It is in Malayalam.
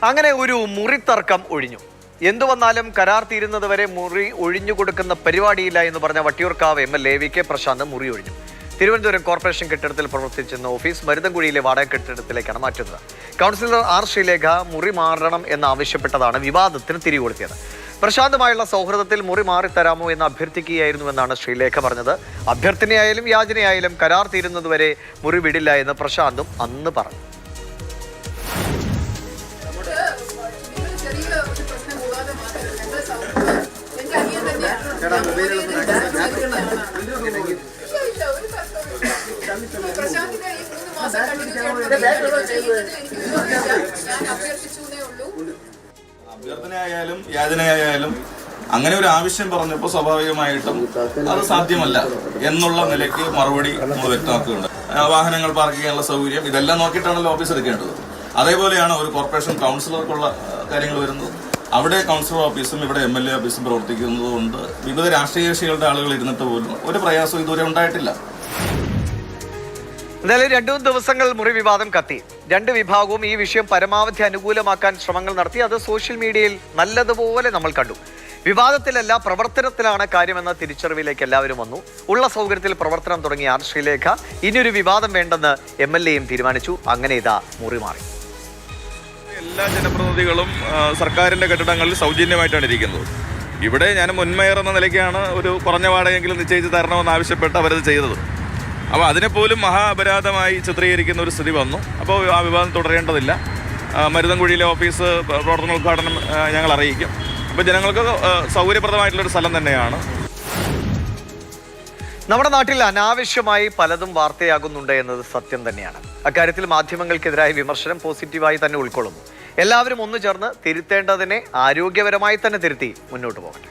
അങ്ങനെ ഒരു മുറിത്തർക്കം ഒഴിഞ്ഞു. എന്തു വന്നാലും കരാർ തീരുന്നതുവരെ മുറി ഒഴിഞ്ഞു കൊടുക്കുന്ന പരിപാടിയില്ല എന്ന് പറഞ്ഞ വട്ടിയൂർക്കാവ് MLA VK പ്രശാന്ത് മുറി ഒഴിഞ്ഞു. തിരുവനന്തപുരം കോർപ്പറേഷൻ കെട്ടിടത്തിൽ പ്രവർത്തിച്ചിരുന്ന ഓഫീസ് മരുതൻകുഴിയിലെ വാടക കെട്ടിടത്തിലേക്കാണ് മാറ്റുന്നത്. കൗൺസിലർ R ശ്രീലേഖ മുറി മാറണം എന്നാവശ്യപ്പെട്ടതാണ് വിവാദത്തിന് തിരികൊളുത്തിയത്. പ്രശാന്തുമായുള്ള സൗഹൃദത്തിൽ മുറി മാറിത്തരാമോ എന്ന് അഭ്യർത്ഥിക്കുകയായിരുന്നുവെന്നാണ് ശ്രീലേഖ പറഞ്ഞത്. അഭ്യർത്ഥനയായാലും യാചനയായാലും കരാർ തീരുന്നതുവരെ മുറി വിടില്ല എന്ന് പ്രശാന്തും അന്ന് പറഞ്ഞു. അഭ്യർത്ഥനയായാലും യാചനയായാലും അങ്ങനെ ഒരു ആവശ്യം പറഞ്ഞപ്പോൾ സ്വാഭാവികമായിട്ടും അത് സാധ്യമല്ല എന്നുള്ള നിലയ്ക്ക് മറുപടി നമ്മൾ വ്യക്തമാക്കുന്നുണ്ട്. വാഹനങ്ങൾ പാർക്ക് ചെയ്യാനുള്ള സൗകര്യം ഇതെല്ലാം നോക്കിയിട്ടാണല്ലോ ഓഫീസ് എടുക്കേണ്ടത്. അതേപോലെയാണ് ഒരു കോർപ്പറേഷൻ കൗൺസിലർക്കുള്ള കാര്യങ്ങൾ വരുന്നത്. അവിടെ കൗൺസിലർ ഓഫീസും ഇവിടെ MLA ഓഫീസും പ്രവർത്തിക്കുന്നത് കൊണ്ട് വിവിധ രാഷ്ട്രീയ കക്ഷികളുടെ ആളുകൾ ഇരുന്നിട്ട് പോലും ഒരു പ്രയാസം ഇതുവരെ ഉണ്ടായിട്ടില്ല. എന്തായാലും 2 ദിവസങ്ങൾ മുറി വിവാദം കത്തി. 2 വിഭാഗവും ഈ വിഷയം പരമാവധി അനുകൂലമാക്കാൻ ശ്രമങ്ങൾ നടത്തി. അത് സോഷ്യൽ മീഡിയയിൽ നല്ലതുപോലെ നമ്മൾ കണ്ടു. വിവാദത്തിലല്ല, പ്രവർത്തനത്തിലാണ് കാര്യമെന്ന തിരിച്ചറിവിലേക്ക് എല്ലാവരും വന്നു. ഉള്ള സൗകര്യത്തിൽ പ്രവർത്തനം തുടങ്ങിയ R ശ്രീലേഖ ഇനിയൊരു വിവാദം വേണ്ടെന്ന് MLAയും തീരുമാനിച്ചു. അങ്ങനെ ഇതാ മുറി മാറി. എല്ലാ ജനപ്രതിനിധികളും സർക്കാരിൻ്റെ കെട്ടിടങ്ങളിൽ സൗജന്യമായിട്ടാണ് ഇരിക്കുന്നത്. ഇവിടെ ഞാൻ മുൻമേയർ എന്ന നിലയ്ക്കാണ് ഒരു കുറഞ്ഞ വാടകയെങ്കിലും നിശ്ചയിച്ച് തരണമെന്ന് ആവശ്യപ്പെട്ട് അവരത് ചെയ്തത്. അപ്പോൾ അതിനെപ്പോലും മഹാ-അപരാധമായി ചിത്രീകരിക്കുന്ന ഒരു സ്ഥിതി വന്നു. അപ്പോൾ ആ വിവാദം തുടരേണ്ടതില്ല. മരുതൻകുഴിയിലെ ഓഫീസ് പ്രവർത്തനോദ്ഘാടനം ഞങ്ങൾ അറിയിക്കും. അപ്പോൾ ജനങ്ങൾക്ക് സൗകര്യപ്രദമായിട്ടുള്ളൊരു സ്ഥലം തന്നെയാണ്. നമ്മുടെ നാട്ടിൽ അനാവശ്യമായി പലതും വാർത്തയാകുന്നുണ്ട് എന്നത് സത്യം തന്നെയാണ്. അക്കാര്യത്തിൽ മാധ്യമങ്ങൾക്കെതിരായ വിമർശനം പോസിറ്റീവായി തന്നെ ഉൾക്കൊള്ളുന്നു. എല്ലാവരും ഒന്നു ചേർന്ന് തിരുത്തേണ്ടതിനെ ആരോഗ്യപരമായി തന്നെ തിരുത്തി മുന്നോട്ട് പോകട്ടെ.